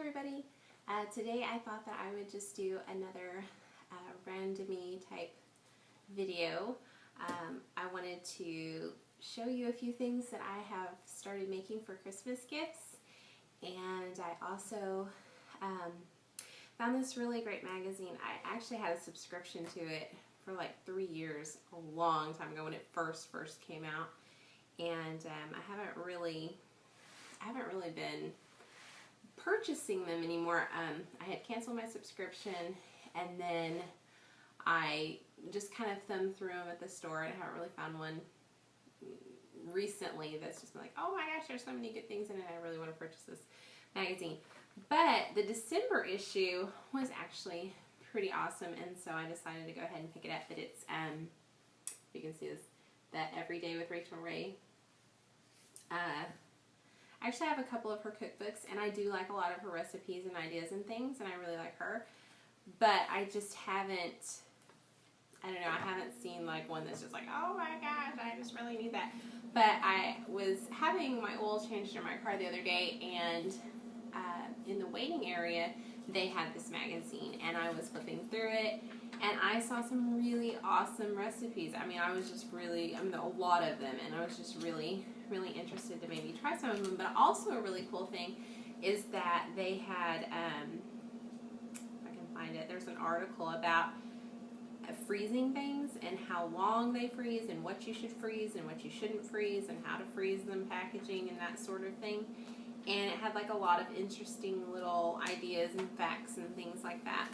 everybody. Today I thought that I would just do another randomy type video. I wanted to show you a few things that I have started making for Christmas gifts, and I also found this really great magazine. I actually had a subscription to it for like 3 years, a long time ago when it first came out, and I haven't really been purchasing them anymore. I had canceled my subscription, and then I just kind of thumbed through them at the store. I haven't really found one recently that's just been like, oh my gosh, there's so many good things in it, I really want to purchase this magazine. But the December issue was actually pretty awesome, and so I decided to go ahead and pick it up. But it's, you can see this, that Every Day with Rachel Ray. I actually have a couple of her cookbooks, and I do like a lot of her recipes and ideas and things, and I really like her. But I just haven't, I don't know, I haven't seen like one that's just like, oh my gosh, I just really need that. But I was having my oil changed in my car the other day, and in the waiting area, they had this magazine, and I was flipping through it, and I saw some really awesome recipes. I mean, I was just really, a lot of them, and I was just really interested to maybe try some of them. But also a really cool thing is that they had, if I can find it, there's an article about freezing things and how long they freeze and what you should freeze and what you shouldn't freeze and how to freeze them, packaging and that sort of thing. And it had like a lot of interesting little ideas and facts and things like that.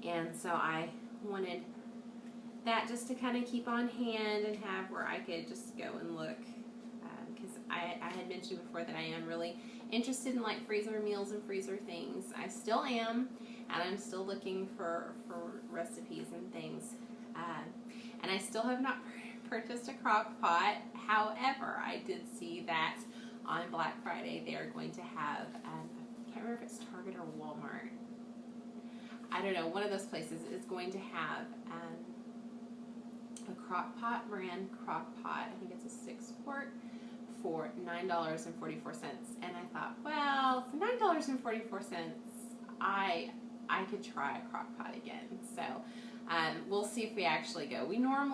And so I wanted that just to kind of keep on hand and have where I could just go and look. Because I had mentioned before that I am really interested in like freezer meals and freezer things. I still am, and I'm still looking for recipes and things. And I still have not purchased a crock pot. However, I did see that on Black Friday they are going to have, I can't remember if it's Target or Walmart. I don't know, one of those places is going to have a crock pot, brand crock pot. I think it's a 6-quart for $9.44. And I thought, well, for $9.44, I could try a crock pot again. So we'll see if we actually go. We don't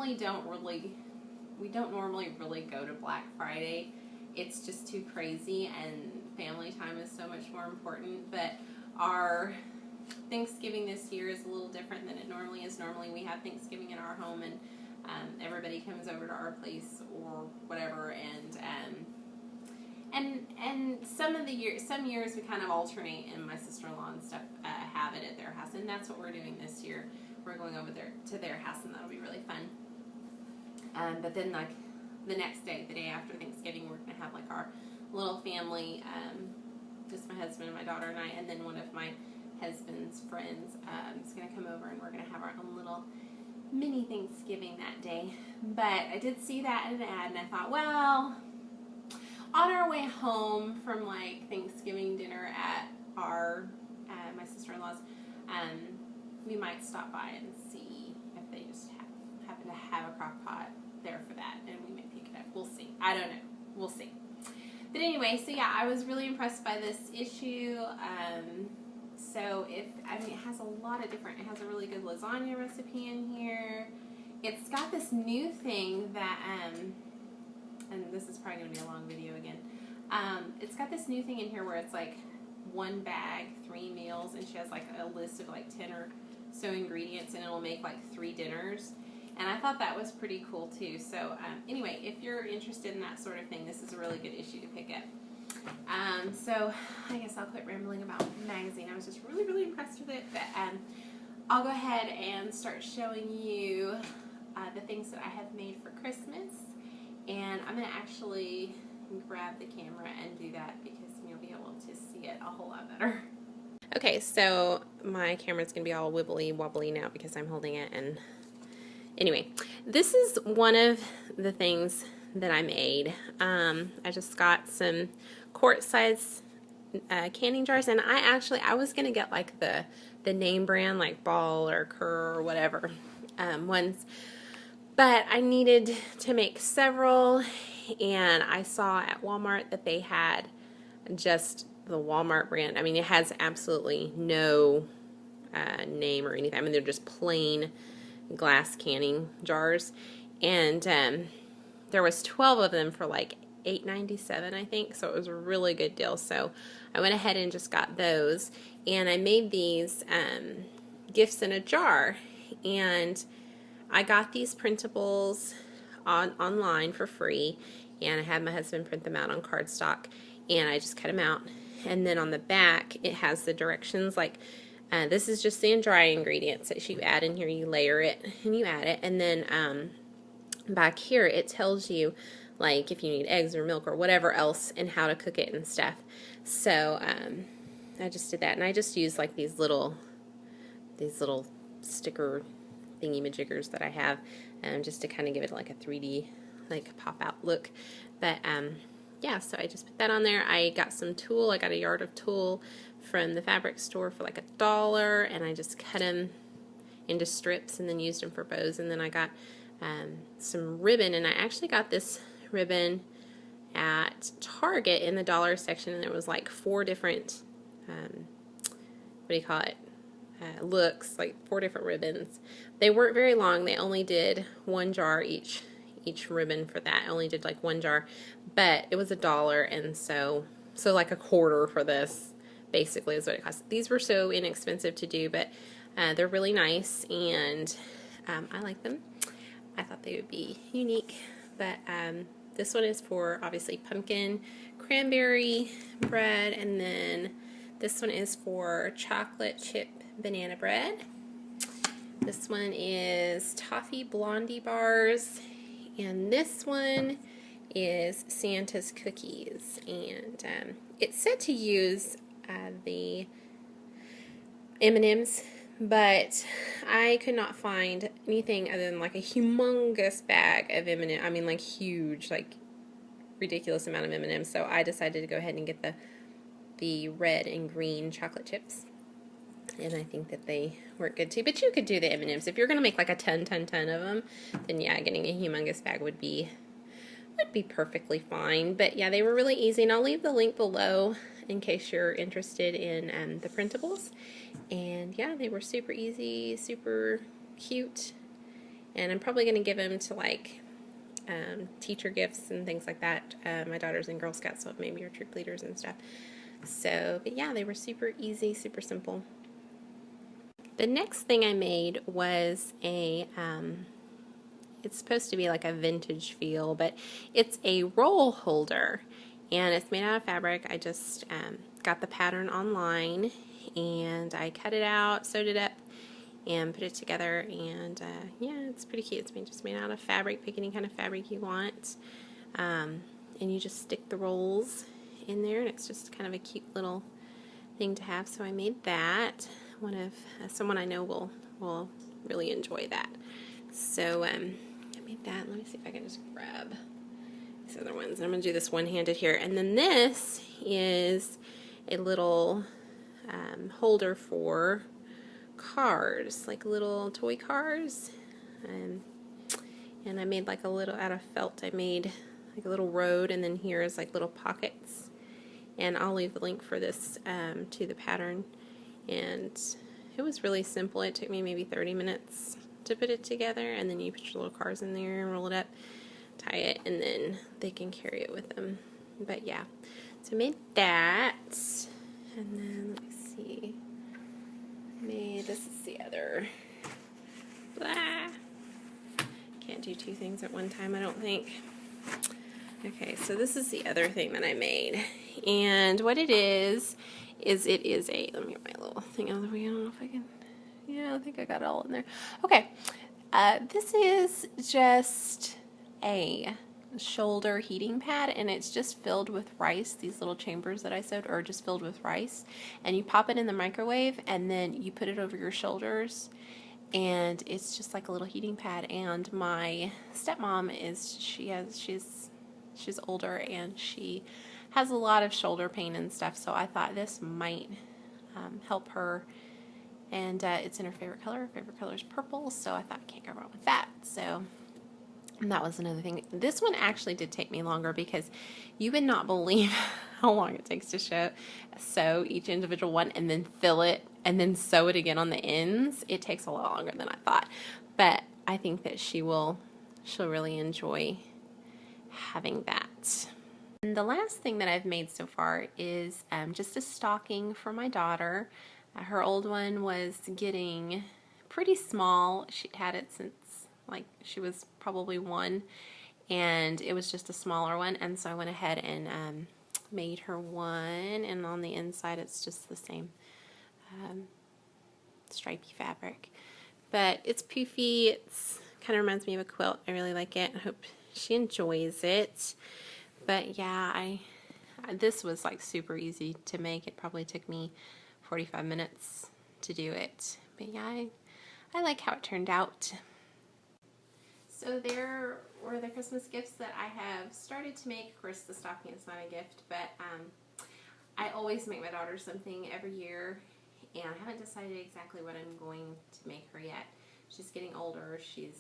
normally really go to Black Friday. It's just too crazy, and family time is so much more important. But our Thanksgiving this year is a little different than it normally is. Normally we have Thanksgiving in our home, and everybody comes over to our place or whatever, and some years we kind of alternate, and my sister-in-law and stuff have it at their house, and that's what we're doing this year. We're going over there to their house, and that'll be really fun. But then like the next day, the day after Thanksgiving, we're going to have like our little family, just my husband and my daughter and I, and then one of my husband's friends is going to come over, and we're going to have our own little mini Thanksgiving that day. But I did see that in an ad, and I thought, well, on our way home from like Thanksgiving dinner at my sister-in-law's, we might stop by and see if they just happen to have a crock pot there for that, and we may pick it up. We'll see. I don't know. We'll see. But anyway, so yeah, I was really impressed by this issue. So it has a lot of different, it has a really good lasagna recipe in here. It's got this new thing that, and this is probably going to be a long video again. It's got this new thing in here where it's like 1 bag, 3 meals, and she has like a list of like 10 or so ingredients, and it'll make like 3 dinners. And I thought that was pretty cool too. So anyway, if you're interested in that sort of thing, this is a really good issue to pick up. So I guess I'll quit rambling about the magazine. I was just really impressed with it. But I'll go ahead and start showing you the things that I have made for Christmas. And I'm going to actually grab the camera and do that, because you'll be able to see it a whole lot better. Okay, so my camera's going to be all wibbly wobbly now because I'm holding it. And anyway, this is one of the things that I made. I just got some quart-size canning jars, and I was gonna get like the name brand, like Ball or Kerr or whatever ones, but I needed to make several, and I saw at Walmart that they had just the Walmart brand. I mean, it has absolutely no name or anything. I mean, they're just plain glass canning jars. And there was 12 of them for like $8.97, I think. So it was a really good deal. So I went ahead and just got those. And I made these gifts in a jar. And I got these printables online for free. And I had my husband print them out on cardstock. And I just cut them out. And then on the back, it has the directions. Like, this is just the dry ingredients that you add in here. You layer it and you add it. And then back here, it tells you, like, if you need eggs or milk or whatever else and how to cook it and stuff. So I just did that. And I just used, like, these little sticker thingy-majiggers that I have just to kind of give it, like, a 3D, like, pop-out look. But yeah, so I just put that on there. I got some tulle. I got a yard of tulle from the fabric store for like $1, and I just cut them into strips and then used them for bows. And then I got some ribbon, and I actually got this ribbon at Target in the dollar section, and there was like 4 different what do you call it, looks, like 4 different ribbons. They weren't very long. They only did 1 jar each ribbon for that. I only did like 1 jar, but it was $1, and so like a quarter for this basically is what it cost. These were so inexpensive to do, but they're really nice, and I like them. I thought they would be unique. But this one is for obviously pumpkin cranberry bread, and then this one is for chocolate chip banana bread. This one is toffee blondie bars, and this one is Santa's cookies. And it's said to use the M&Ms, but I could not find anything other than like a humongous bag of M&Ms. I mean, like huge, like ridiculous amount of M&Ms. So I decided to go ahead and get the red and green chocolate chips. And I think that they work good too. But you could do the M&Ms. If you're going to make like a ton of them, then yeah, getting a humongous bag would be perfectly fine. But yeah, they were really easy, and I'll leave the link below in case you're interested in the printables. And yeah, they were super easy, super cute, and I'm probably going to give them to like teacher gifts and things like that. My daughter's in Girl Scouts, so maybe your troop leaders and stuff. So, but yeah, they were super easy, super simple. The next thing I made was a it's supposed to be like a vintage feel, but it's a roll holder, and it's made out of fabric. I just got the pattern online, and I cut it out, sewed it up, and put it together, and yeah, it's pretty cute. It's just made out of fabric. Pick any kind of fabric you want, and you just stick the rolls in there, and it's just kind of a cute little thing to have. So I made that. Someone I know will really enjoy that. So I made that. Let me see if I can just grab these other ones. I'm going to do this one-handed here. And then this is a little holder for cars, like little toy cars. And I made like a little, out of felt, I made like a little road, and then here is like little pockets. And I'll leave the link for this to the pattern. And it was really simple. It took me maybe 30 minutes to put it together, and then you put your little cars in there and roll it up, tie it, and then they can carry it with them. But yeah, so I made that, and then let me see, this is the other, blah. Can't do 2 things at one time, I don't think. Okay, so this is the other thing that I made, and what it is it is a, let me get my little thing out of the way. I don't know if I can, yeah, I think I got it all in there. Okay, this is just a shoulder heating pad, and it's just filled with rice. These little chambers that I sewed are just filled with rice, and you pop it in the microwave, and then you put it over your shoulders, and it's just like a little heating pad. And my stepmom she's older, and she has a lot of shoulder pain and stuff, so I thought this might help her. And it's in her favorite color. Her favorite color is purple, so I thought I can't go wrong with that. So And that was another thing. This one actually did take me longer because you would not believe how long it takes to sew each individual one and then fill it and then sew it again on the ends. It takes a lot longer than I thought. But I think that she'll really enjoy having that. And the last thing that I've made so far is just a stocking for my daughter. Her old one was getting pretty small. She'd had it since like she was probably 1, and it was just a smaller one, and so I went ahead and made her one, and on the inside it's just the same stripy fabric. But it's poofy, it's kind of reminds me of a quilt. I really like it. I hope she enjoys it. But yeah, this was like super easy to make. It probably took me 45 minutes to do it. But yeah, I like how it turned out. So there were the Christmas gifts that I have started to make. Of course, the stocking is not a gift, but I always make my daughter something every year, and I haven't decided exactly what I'm going to make her yet. She's getting older. She's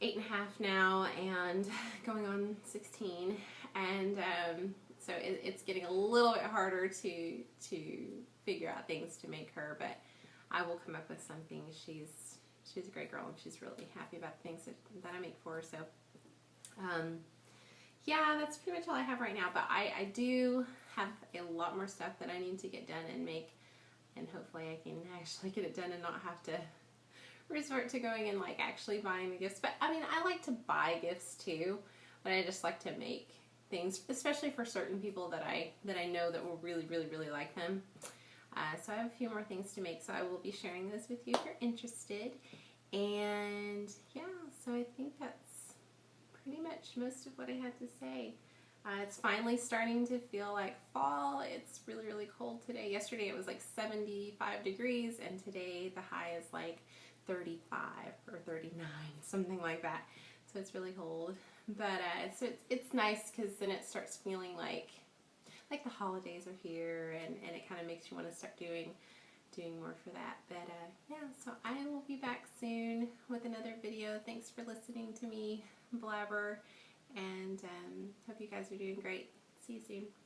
8 and a half now and going on 16, and so it's getting a little bit harder to figure out things to make her, but I will come up with something. She's a great girl, and she's really happy about the things that I make for her. So, yeah, that's pretty much all I have right now. But I do have a lot more stuff that I need to get done and make, and hopefully I can actually get it done and not have to resort to going and like actually buying the gifts. But I mean, I like to buy gifts too, but I just like to make things, especially for certain people that I know that will really, really, really like them. So I have a few more things to make, so I will be sharing those with you if you're interested. And yeah, so I think that's pretty much most of what I had to say. It's finally starting to feel like fall. It's really, really cold today. Yesterday it was like 75 degrees, and today the high is like 35 or 39, something like that. So it's really cold. But so it's nice because then it starts feeling like the holidays are here, and it kind of makes you want to start doing more for that. But yeah, so I will be back soon with another video. Thanks for listening to me blabber, and hope you guys are doing great. See you soon.